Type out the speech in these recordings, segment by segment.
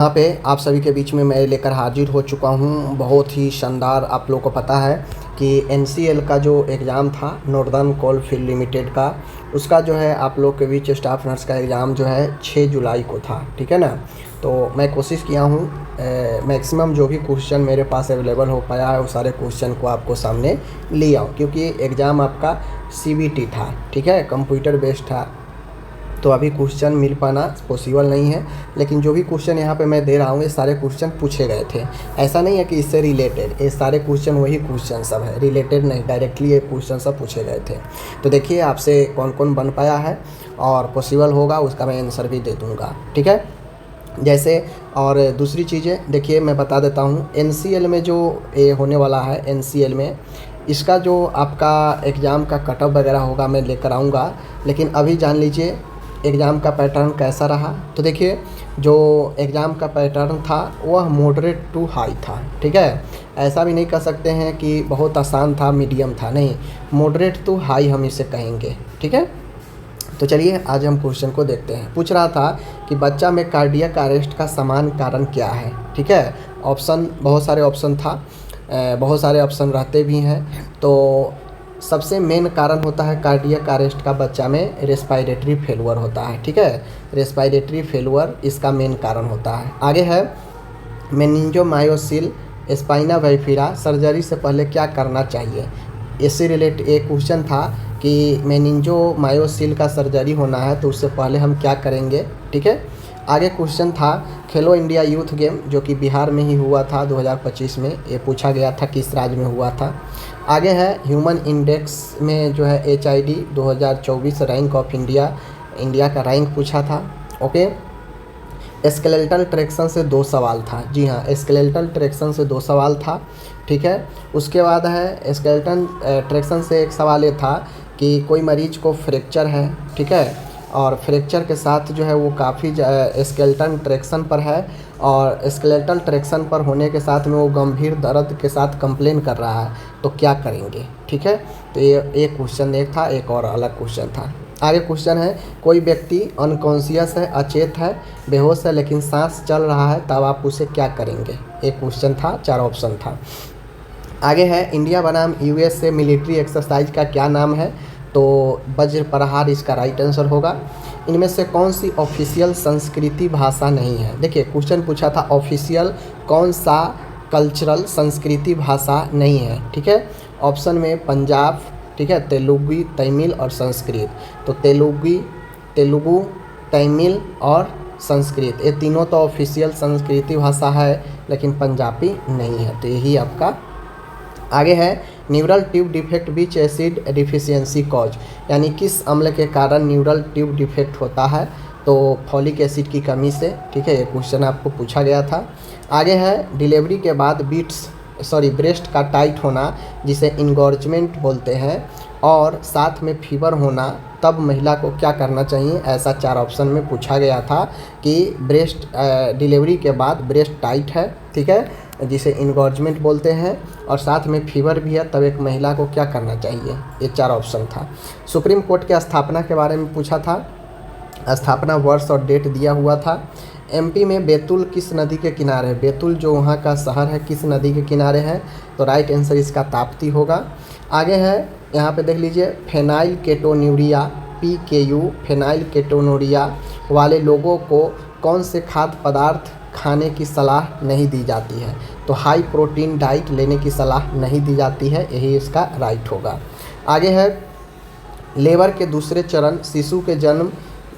यहाँ पे आप सभी के बीच में मैं लेकर हाजिर हो चुका हूँ। बहुत ही शानदार, आप लोगों को पता है कि एनसीएल का जो एग्ज़ाम था नॉर्दर्न कोल फील्ड लिमिटेड का, उसका जो है आप लोग के बीच स्टाफ नर्स का एग्ज़ाम जो है 6 जुलाई को था, ठीक है ना। तो मैं कोशिश किया हूँ मैक्सिमम जो भी क्वेश्चन मेरे पास अवेलेबल हो पाया है वो सारे क्वेश्चन को आपको सामने ले आऊँ, क्योंकि एग्ज़ाम आपका सीबीटी था, ठीक है, कंप्यूटर बेस्ड था। तो अभी क्वेश्चन मिल पाना पॉसिबल नहीं है, लेकिन जो भी क्वेश्चन यहाँ पे मैं दे रहा हूँ ये सारे क्वेश्चन पूछे गए थे। ऐसा नहीं है कि इससे रिलेटेड, ये सारे क्वेश्चन वही क्वेश्चन सब है, रिलेटेड नहीं, डायरेक्टली ये क्वेश्चन सब पूछे गए थे। तो देखिए आपसे कौन कौन बन पाया है और पॉसिबल होगा उसका मैं आंसर भी दे दूँगा, ठीक है। जैसे और दूसरी चीज़ें देखिए मैं बता देता हूँ, एनसीएल में जो ये होने वाला है, एनसीएल में इसका जो आपका एग्ज़ाम का कटअप वगैरह होगा मैं लेकर आऊँगा। लेकिन अभी जान लीजिए एग्ज़ाम का पैटर्न कैसा रहा। तो देखिए जो एग्ज़ाम का पैटर्न था वह मॉडरेट टू हाई था, ठीक है। ऐसा भी नहीं कह सकते हैं कि बहुत आसान था, मीडियम था, नहीं, मॉडरेट टू हाई हम इसे कहेंगे, ठीक है। तो चलिए आज हम क्वेश्चन को देखते हैं। पूछ रहा था कि बच्चा में कार्डियक अरेस्ट का समान कारण क्या है, ठीक है। ऑप्शन, बहुत सारे ऑप्शन था, बहुत सारे ऑप्शन रहते भी हैं। तो सबसे मेन कारण होता है कार्डियक अरेस्ट का बच्चा में रेस्पिरेटरी फेलुअर होता है, ठीक है। रेस्पिरेटरी फेलुअर इसका मेन कारण होता है। आगे है मेनिंजोमायोसिल स्पाइना बाइफिरा सर्जरी से पहले क्या करना चाहिए। इससे रिलेटेड एक क्वेश्चन था कि मेनिंजोमायोसिल का सर्जरी होना है तो उससे पहले हम क्या करेंगे, ठीक है। आगे क्वेश्चन था खेलो इंडिया यूथ गेम जो कि बिहार में ही हुआ था 2025 में, ये पूछा गया था किस राज्य में हुआ था। आगे है ह्यूमन इंडेक्स में जो है HID 2024 रैंक ऑफ इंडिया का रैंक पूछा था, ओके। स्केलेटल ट्रैक्शन से 2 सवाल था, जी हाँ, स्केलेटल ट्रैक्शन से 2 सवाल था, ठीक है। उसके बाद है स्केलेटल ट्रैक्शन से एक सवाल ये था कि कोई मरीज को फ्रैक्चर है, ठीक है, और फ्रैक्चर के साथ जो है वो काफ़ी स्केलेटल ट्रैक्शन पर है और स्केलेटल ट्रैक्शन पर होने के साथ में वो गंभीर दर्द के साथ कंप्लेन कर रहा है, तो क्या करेंगे, ठीक है। तो ये एक क्वेश्चन एक था, एक और अलग क्वेश्चन था। आगे क्वेश्चन है कोई व्यक्ति अनकॉन्शियस है, अचेत है, बेहोश है लेकिन सांस चल रहा है, तब आप उसे क्या करेंगे। एक क्वेश्चन था, 4 ऑप्शन था। आगे है इंडिया बनाम USA मिलिट्री एक्सरसाइज का क्या नाम है, तो वज्र प्रहार इसका राइट आंसर होगा। इनमें से कौन सी ऑफिशियल संस्कृति भाषा नहीं है। देखिए क्वेश्चन पूछा था ऑफिशियल कौन सा कल्चरल संस्कृति भाषा नहीं है, ठीक है। ऑप्शन में पंजाब, ठीक है, तेलुगु, तमिल और संस्कृत। तो तेलुगु, तमिल और संस्कृत, ये तीनों तो ऑफिशियल संस्कृति भाषा है, लेकिन पंजाबी नहीं है, तो यही आपका। आगे है न्यूरल ट्यूब डिफेक्ट विच एसिड डिफिशियंसी कॉज, यानी किस अम्ल के कारण न्यूरल ट्यूब डिफेक्ट होता है, तो फॉलिक एसिड की कमी से, ठीक है, ये क्वेश्चन आपको पूछा गया था। आगे है डिलीवरी के बाद ब्रेस्ट का टाइट होना जिसे इंगॉर्जमेंट बोलते हैं और साथ में फीवर होना, तब महिला को क्या करना चाहिए। ऐसा 4 ऑप्शन में पूछा गया था कि ब्रेस्ट डिलीवरी के बाद ब्रेस्ट टाइट है, ठीक है, जिसे इंगॉर्जमेंट बोलते हैं और साथ में फीवर भी है, तब एक महिला को क्या करना चाहिए। ये 4 ऑप्शन था। सुप्रीम कोर्ट के स्थापना के बारे में पूछा था, स्थापना वर्ष और डेट दिया हुआ था। MP में बैतूल किस नदी के किनारे है, बैतूल जो वहाँ का शहर है किस नदी के किनारे है, तो राइट आंसर इसका ताप्ती होगा। आगे है यहाँ पे देख लीजिए फेनाइल केटोन्यूरिया PKU फेनाइल केटोनूरिया वाले लोगों को कौन से खाद्य पदार्थ खाने की सलाह नहीं दी जाती है, तो हाई प्रोटीन डाइट लेने की सलाह नहीं दी जाती है, यही इसका राइट होगा। आगे है लेबर के दूसरे चरण शिशु के जन्म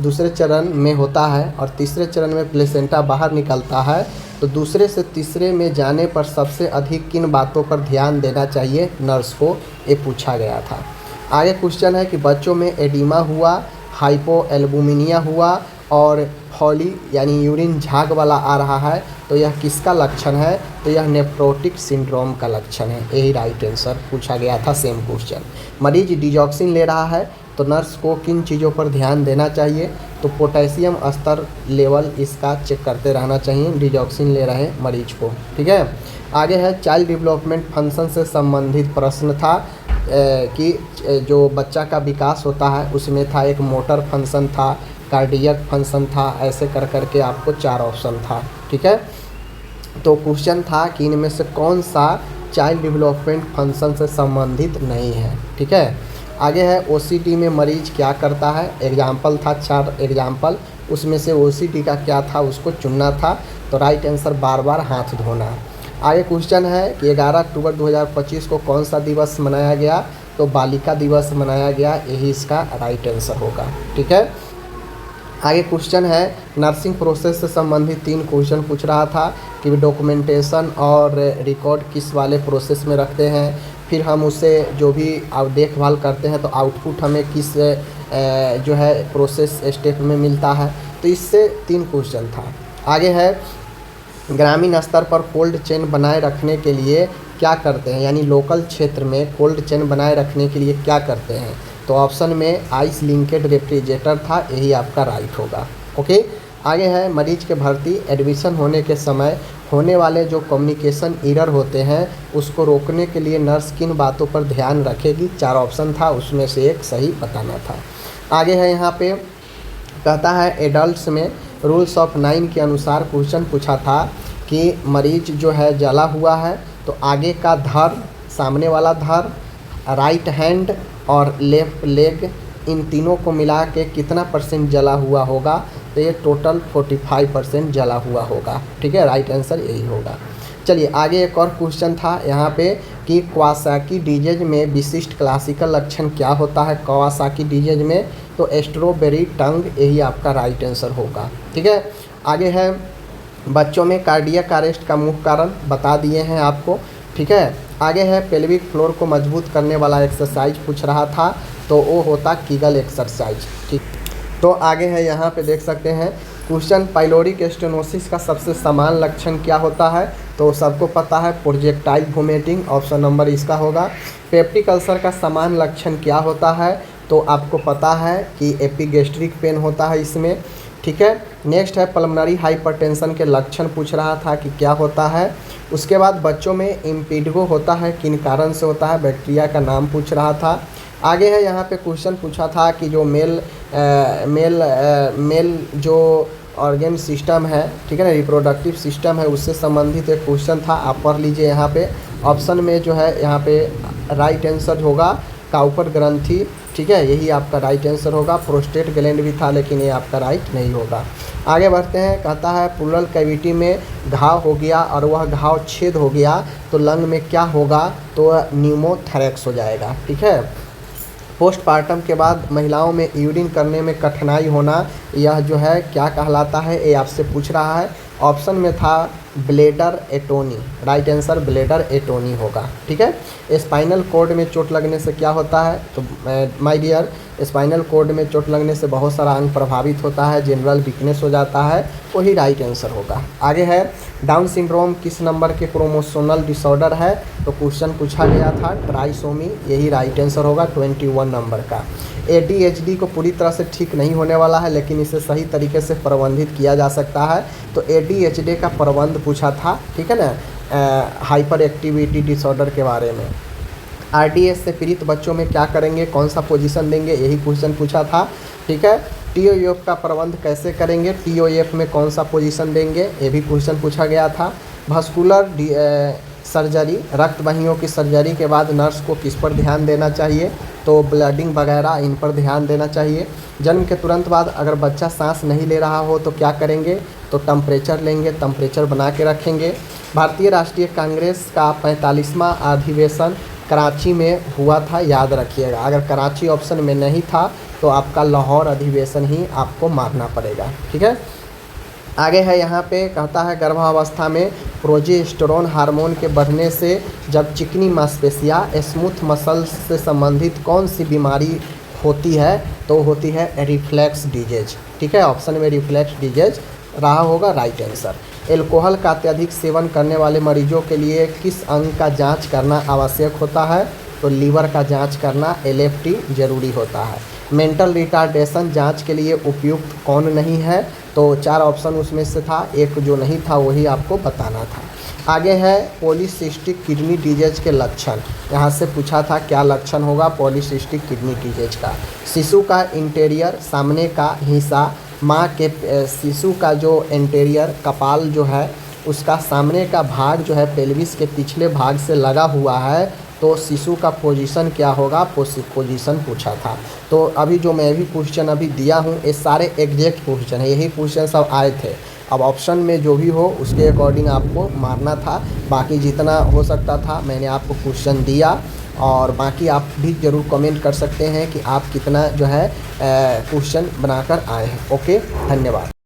दूसरे चरण में होता है और तीसरे चरण में प्लेसेंटा बाहर निकलता है, तो दूसरे से तीसरे में जाने पर सबसे अधिक किन बातों पर ध्यान देना चाहिए नर्स को, ये पूछा गया था। आगे क्वेश्चन है कि बच्चों में एडिमा हुआ, हाइपोएल्बुमिनिया हुआ और फॉली यानी यूरिन झाग वाला आ रहा है, तो यह किसका लक्षण है, तो यह नेफ्रोटिक सिंड्रोम का लक्षण है, यही राइट आंसर पूछा गया था। Same question. मरीज डिजॉक्सिन ले रहा है तो नर्स को किन चीज़ों पर ध्यान देना चाहिए, तो पोटेशियम स्तर लेवल इसका चेक करते रहना चाहिए डिजॉक्सिन ले रहे मरीज को, ठीक है। आगे है चाइल्ड डेवलपमेंट फंक्शन से संबंधित प्रश्न था कि जो बच्चा का विकास होता है उसमें था एक मोटर फंक्शन था, कार्डियक फंक्शन था, ऐसे कर करके आपको 4 ऑप्शन था। ठीक है। तो क्वेश्चन था कि इनमें से कौन सा चाइल्ड डेवलपमेंट फंक्शन से संबंधित नहीं है, ठीक है। आगे है ओसीडी में मरीज क्या करता है, एग्जाम्पल था 4 एग्जाम्पल, उसमें से ओसीडी का क्या था उसको चुनना था। तो राइट आंसर बार बार हाथ धोना। आगे क्वेश्चन है कि 11 अक्टूबर 2025 को कौन सा दिवस मनाया गया, तो बालिका दिवस मनाया गया, यही इसका राइट आंसर होगा, ठीक है। आगे क्वेश्चन है नर्सिंग प्रोसेस से संबंधित 3 क्वेश्चन पूछ रहा था कि डॉक्यूमेंटेशन और रिकॉर्ड किस वाले प्रोसेस में रखते हैं, फिर हम उसे जो भी देखभाल करते हैं तो आउटपुट हमें किस जो है प्रोसेस स्टेप में मिलता है। तो इससे 3 क्वेश्चन था। आगे है ग्रामीण स्तर पर कोल्ड चेन बनाए रखने के लिए क्या करते हैं, यानी लोकल क्षेत्र में कोल्ड चेन बनाए रखने के लिए क्या करते हैं। तो ऑप्शन में आइस लिंकेड रेफ्रिजरेटर था, यही आपका राइट होगा, ओके। आगे है मरीज के भर्ती एडमिशन होने के समय होने वाले जो कम्युनिकेशन एरर होते हैं उसको रोकने के लिए नर्स किन बातों पर ध्यान रखेगी। 4 ऑप्शन था, उसमें से एक सही बताना था। आगे है यहाँ पे कहता है एडल्ट्स में रूल्स ऑफ 9 के अनुसार क्वेश्चन पूछा था कि मरीज जो है जला हुआ है तो आगे का धड़, सामने वाला धड़, राइट हैंड और लेफ्ट लेग, इन तीनों को मिला के कितना % जला हुआ होगा। तो ये टोटल 45% जला हुआ होगा, ठीक है। राइट आंसर यही होगा। चलिए आगे एक और क्वेश्चन था यहाँ पे कि कवासाकी डिजीज में विशिष्ट क्लासिकल लक्षण क्या होता है कवासाकी डिजीज में, तो स्ट्रॉबेरी टंग, यही आपका राइट आंसर होगा, ठीक है। आगे है बच्चों में कार्डियक अरेस्ट का मुख्य कारण बता दिए हैं आपको, ठीक है। आगे है पेल्विक फ्लोर को मजबूत करने वाला एक्सरसाइज पूछ रहा था, तो वो होता कीगल एक्सरसाइज, ठीक। तो आगे है यहाँ पे देख सकते हैं क्वेश्चन पाइलोरिक स्टेनोसिस का सबसे समान लक्षण क्या होता है, तो सबको पता है प्रोजेक्टाइल वोमिटिंग, ऑप्शन नंबर इसका होगा। पेप्टिक अल्सर का समान लक्षण क्या होता है, तो आपको पता है कि एपिगैस्ट्रिक पेन होता है इसमें, ठीक है। नेक्स्ट है पल्मोनरी हाइपरटेंशन के लक्षण पूछ रहा था कि क्या होता है। उसके बाद बच्चों में इम्पीडिगो होता है, किन कारण से होता है, बैक्टीरिया का नाम पूछ रहा था। आगे है यहाँ पे क्वेश्चन पूछा था कि जो मेल जो ऑर्गेन सिस्टम है, ठीक है ना, रिप्रोडक्टिव सिस्टम है, उससे संबंधित एक क्वेश्चन था, आप पढ़ लीजिए। यहाँ पे ऑप्शन में जो है यहाँ पे राइट आंसर होगा काउपर ग्रंथि, ठीक है, यही आपका राइट आंसर होगा। प्रोस्टेट ग्लैंड भी था लेकिन ये आपका राइट नहीं होगा। आगे बढ़ते हैं, कहता है प्लूरल कैविटी में घाव हो गया और वह घाव छेद हो गया तो लंग में क्या होगा, तो न्यूमोथैरेक्स हो जाएगा, ठीक है। पोस्टपार्टम के बाद महिलाओं में यूरिन करने में कठिनाई होना, यह जो है क्या कहलाता है, ये आपसे पूछ रहा है। ऑप्शन में था bladder atony, right answer bladder atony होगा, ठीक है। स्पाइनल कॉर्ड में चोट लगने से क्या होता है, तो माय डियर स्पाइनल कॉर्ड में चोट लगने से बहुत सारा अंग प्रभावित होता है, जनरल वीकनेस हो जाता है, वही राइट आंसर होगा। आगे है डाउन सिंड्रोम किस नंबर के क्रोमोसोमल डिसऑर्डर है, तो क्वेश्चन पूछा गया था ट्राइसोमी, यही राइट आंसर होगा 21 नंबर का। ADHD को पूरी तरह से ठीक नहीं होने वाला है लेकिन इसे सही तरीके से प्रबंधित किया जा सकता है, तो ADHD का प्रबंध पूछा था, ठीक है ना, हाइपर एक्टिविटी डिसऑर्डर के बारे में। RDS से पीड़ित बच्चों में क्या करेंगे, कौन सा पोजीशन देंगे, यही क्वेश्चन पूछा था, ठीक है। TOF का प्रबंध कैसे करेंगे, TOF में कौन सा पोजीशन देंगे, ये भी क्वेश्चन पूछा गया था। वास्कुलर सर्जरी, रक्त वाहिनियों की सर्जरी के बाद नर्स को किस पर ध्यान देना चाहिए, तो ब्लडिंग वगैरह इन पर ध्यान देना चाहिए। जन्म के तुरंत बाद अगर बच्चा सांस नहीं ले रहा हो तो क्या करेंगे, तो टेम्परेचर लेंगे, टेम्परेचर बना के रखेंगे। भारतीय राष्ट्रीय कांग्रेस का 45वां अधिवेशन कराची में हुआ था, याद रखिएगा। अगर कराची ऑप्शन में नहीं था तो आपका लाहौर अधिवेशन ही आपको मानना पड़ेगा, ठीक है। आगे है यहाँ पे कहता है गर्भावस्था में प्रोजेस्टेरोन हार्मोन के बढ़ने से जब चिकनी मांसपेशियाँ स्मूथ मसल्स से संबंधित कौन सी बीमारी होती है, तो होती है रिफ्लेक्स डिजीज, ठीक है। ऑप्शन में रिफ्लेक्स डिजीज रहा होगा राइट आंसर। एल्कोहल का अत्यधिक सेवन करने वाले मरीजों के लिए किस अंग का जांच करना आवश्यक होता है, तो लीवर का जांच करना LFT जरूरी होता है। मेंटल रिटार्डेशन जांच के लिए उपयुक्त कौन नहीं है, तो 4 ऑप्शन उसमें से था, एक जो नहीं था वही आपको बताना था। आगे है पॉलीसिस्टिक किडनी डिजीज के लक्षण, यहाँ से पूछा था क्या लक्षण होगा पॉलीसिस्टिक किडनी डिजीज का। शिशु का इंटीरियर सामने का हिस्सा माँ के शिशु का जो एंटेरियर कपाल जो है उसका सामने का भाग जो है पेल्विस के पिछले भाग से लगा हुआ है, तो शिशु का पोजीशन क्या होगा, पोजीशन पूछा था। तो अभी जो मैं भी क्वेश्चन अभी दिया हूँ ये सारे एग्जैक्ट क्वेश्चन है, यही क्वेश्चन सब आए थे। अब ऑप्शन में जो भी हो उसके अकॉर्डिंग आपको मारना था, बाकी जितना हो सकता था मैंने आपको क्वेश्चन दिया। और बाकी आप भी ज़रूर कमेंट कर सकते हैं कि आप कितना जो है क्वेश्चन बनाकर आए हैं। ओके, धन्यवाद।